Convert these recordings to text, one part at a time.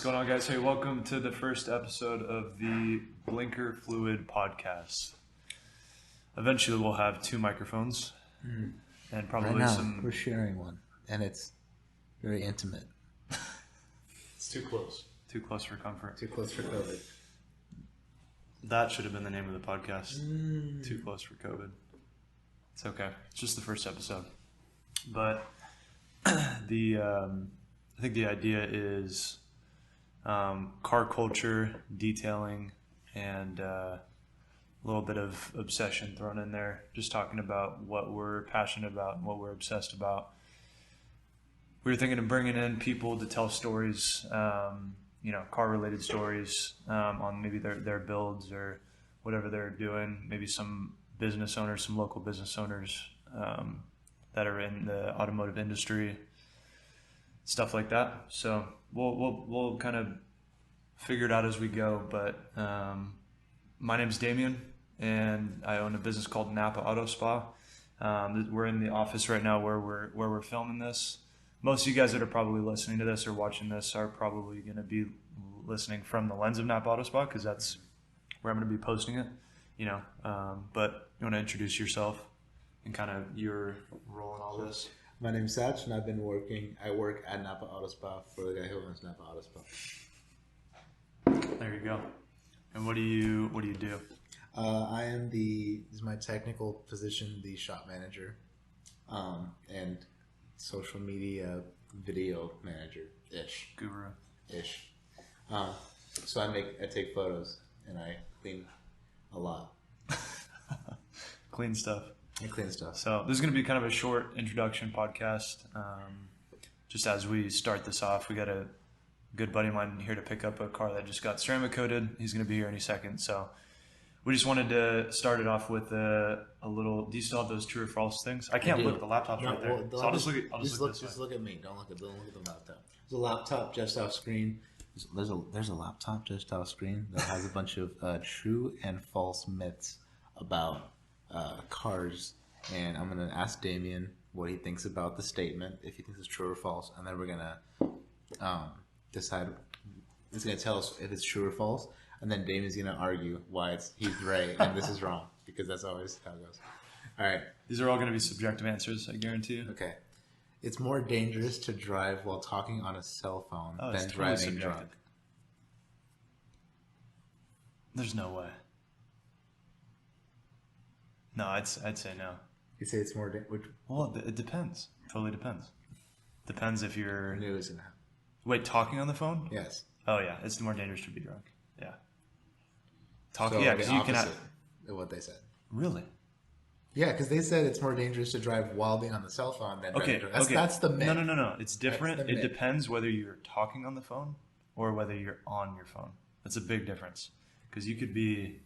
What's going on, guys? Hey, welcome to the first episode of the Blinker Fluid podcast. Eventually, we'll have two microphones and probably Right now, some. we're sharing one, and it's very intimate. It's too close. Too close for comfort. Too close for COVID. That should have been the name of the podcast. Too close for COVID. It's okay. It's just the first episode. But I think the idea is car culture, detailing, and a little bit of obsession thrown in there. Just talking about what we're passionate about and what we're obsessed about. We were thinking of bringing in people to tell stories, car-related stories on maybe their builds or whatever they're doing. Maybe some business owners, some local business owners that are in the automotive industry, stuff like that. So we'll kind of figure it out as we go. But my name's Damien, and I own a business called Napa Auto Spa. We're in the office right now where we're filming this. Most of you guys that are probably listening to this or watching this are probably going to be listening from the lens of Napa Auto Spa, because that's where I'm going to be posting it. But you want to introduce yourself and kind of your role in all this? My name's Satch, and I work at Napa Auto Spa for the guy who owns Napa Auto Spa. There you go. And what do you do? I am this is my technical position, the shop manager, and social media video manager-ish. Guru-ish. So I take photos and I clean a lot. Clean stuff. I clean stuff. So this is going to be kind of a short introduction podcast. Just as we start this off, we got a good buddy of mine here to pick up a car that just got ceramic coated. He's going to be here any second. So we just wanted to start it off with a little. Do you still have those true or false things? I can't look. The laptop's right there. So I'll just look at. Just look at me. Don't look at the laptop. There's a laptop just off screen. There's a laptop just off screen that has a bunch of true and false myths about cars, and I'm gonna ask Damien what he thinks about the statement, if he thinks it's true or false, and then we're gonna decide. He's gonna tell us if it's true or false. And then Damien's going to argue why he's right and this is wrong, because that's always how it goes. All right. These are all going to be subjective answers, I guarantee you. Okay. It's more dangerous to drive while talking on a cell phone than totally driving subjective. drunk. There's no way. No, I'd say no. You say it's more dangerous? Well, it depends. Totally depends. Depends if you're... I knew it was going to happen. Wait, talking on the phone? Yes. Oh, yeah. It's more dangerous to be drunk. Yeah. Talking, yeah, because you can have... of what they said. Really? Yeah, because they said it's more dangerous to drive while being on the cell phone than driving drunk. That's the myth. No. It's different. It depends whether you're talking on the phone or whether you're on your phone. That's a big difference. Because you could be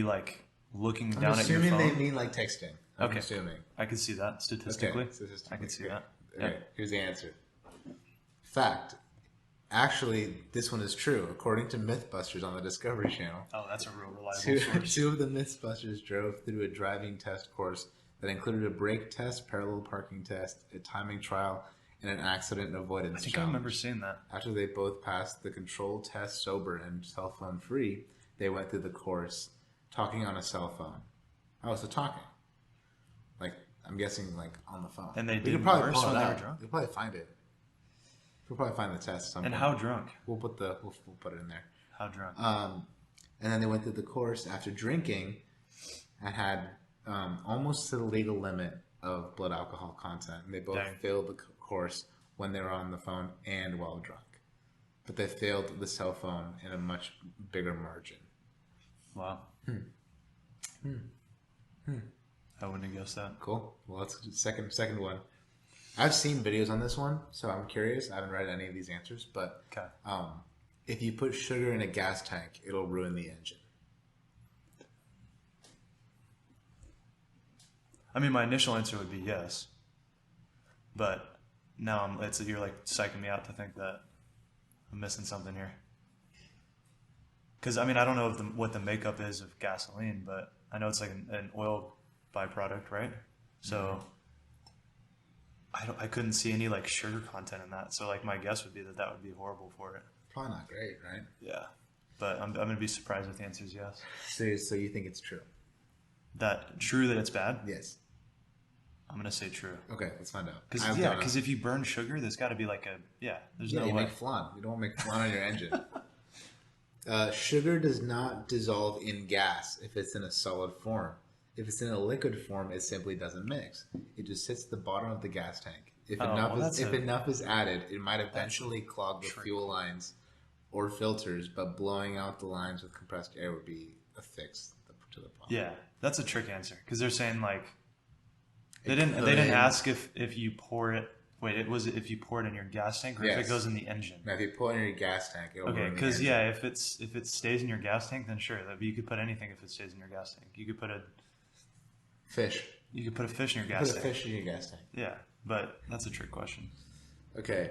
like looking down at your phone. I'm assuming they mean like texting. I'm assuming. I could see that statistically. Okay. I could see that. Okay, here's the answer. Fact. Actually, this one is true. According to Mythbusters on the Discovery Channel. Oh, that's a real reliable source. Two of the Mythbusters drove through a driving test course that included a brake test, parallel parking test, a timing trial, and an accident avoidance I think challenge. I remember seeing that. After they both passed the control test sober and cell phone free, they went through the course talking on a cell phone. Oh, so talking. Like, I'm guessing like on the phone. And they did worse when they were drunk? You'll probably find it. We'll probably find the test. And how drunk? We'll put it in there. How drunk? And then they went through the course after drinking and had almost to the legal limit of blood alcohol content. And they both failed the course when they were on the phone and while drunk. But they failed the cell phone in a much bigger margin. Wow. I wouldn't have guessed that. Cool. Well, let's do second one. I've seen videos on this one, so I'm curious. I haven't read any of these answers, but if you put sugar in a gas tank, it'll ruin the engine. I mean, my initial answer would be yes, but now you're like psyching me out to think that I'm missing something here. Because I mean, I don't know what the makeup is of gasoline, but I know it's like an oil byproduct, right? So I couldn't see any like sugar content in that. So like my guess would be that would be horrible for it. Probably not great, right? Yeah. But I'm gonna be surprised if the answer is yes. So you think it's true? True that it's bad? Yes. I'm gonna say true. Okay, let's find out. Because if you burn sugar, there's got to be like there's no you way. make flan. You don't want to make flan on your engine. Sugar does not dissolve in gas if it's in a solid form. If it's in a liquid form, it simply doesn't mix. It just sits at the bottom of the gas tank. If enough is added, it might eventually clog the fuel lines or filters, but blowing out the lines with compressed air would be a fix to the problem. Yeah, that's a trick answer because they're saying like they didn't ask if you pour it. Wait, if you pour it in your gas tank or if it goes in the engine. Now, if you pour it in your gas tank, it'll okay. Because if it stays in your gas tank, then sure, you could put anything if it stays in your gas tank. You could put a fish. You could put a fish in your gas tank. Put a fish in your gas tank. Yeah, but that's a trick question. Okay,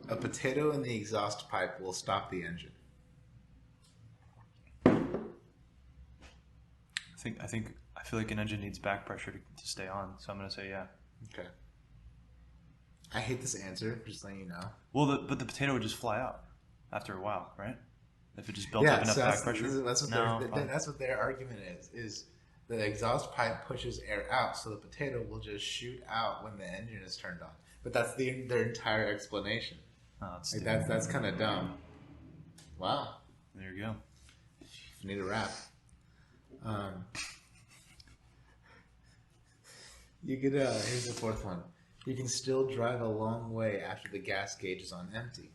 a potato in the exhaust pipe will stop the engine. I feel like an engine needs back pressure to stay on, so I'm gonna say yeah. Okay. I hate this answer, just letting you know. Well, but the potato would just fly out after a while, right? If it just built up enough back pressure. That's what their argument is the exhaust pipe pushes air out, so the potato will just shoot out when the engine is turned on. But that's their entire explanation. Oh, that's kind of dumb. Wow. There you go. You need a wrap. You could. Here's the fourth one. You can still drive a long way after the gas gauge is on empty.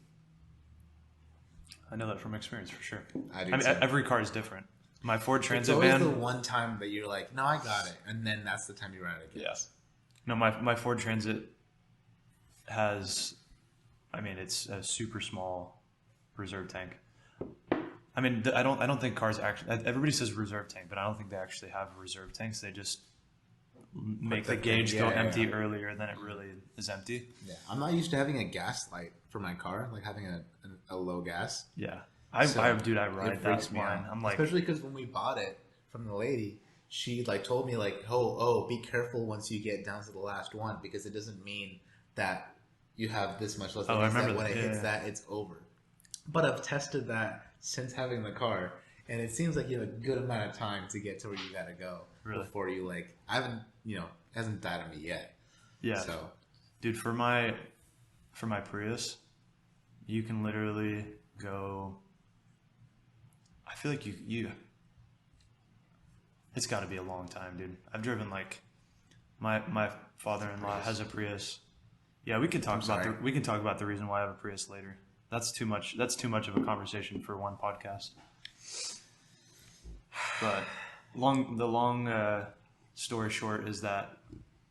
I know that from experience for sure. I mean, every car is different. My Ford Transit van. It's van. always the one time that you're like, no, I got it, and then that's the time you run out of gas. Yes. No, my Ford Transit has. I mean, it's a super small reserve tank. I mean, I don't think cars actually. Everybody says reserve tank, but I don't think they actually have reserve tanks. They just make the gauge go empty earlier than it really is empty. Yeah, I'm not used to having a gas light for my car, like having a low gas. Yeah, I ride that line. I'm like, especially because when we bought it from the lady, she like told me like, oh, be careful once you get down to the last one because it doesn't mean that you have this much left. Oh, I remember that when it hits that, it's over. But I've tested that since having the car, and it seems like you have a good amount of time to get to where you gotta go before you like. I haven't, it hasn't died on me yet. Yeah. So, dude, for my Prius, you can literally go. I feel like you. It's got to be a long time, dude. I've driven like my father-in-law has a Prius. Yeah, we can talk about the reason why I have a Prius later. That's too much of a conversation for one podcast. But the long story short is that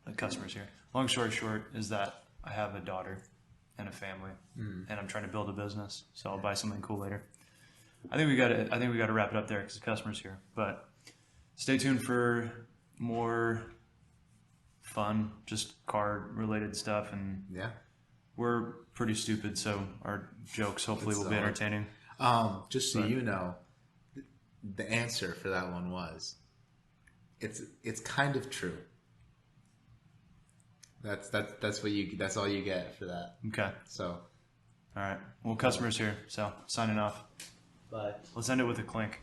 the customer's here. Long story short is that I have a daughter and a family, and I'm trying to build a business. So I'll buy something cool later. I think we got to wrap it up there because the customer's here. But stay tuned for more fun, just car related stuff, and we're pretty stupid, so our jokes hopefully will be entertaining. Just so you know, the answer for that one was, it's kind of true. That's all you get for that. Okay. So, all right. Well, customer's here, so signing off. Bye. Let's end it with a clink.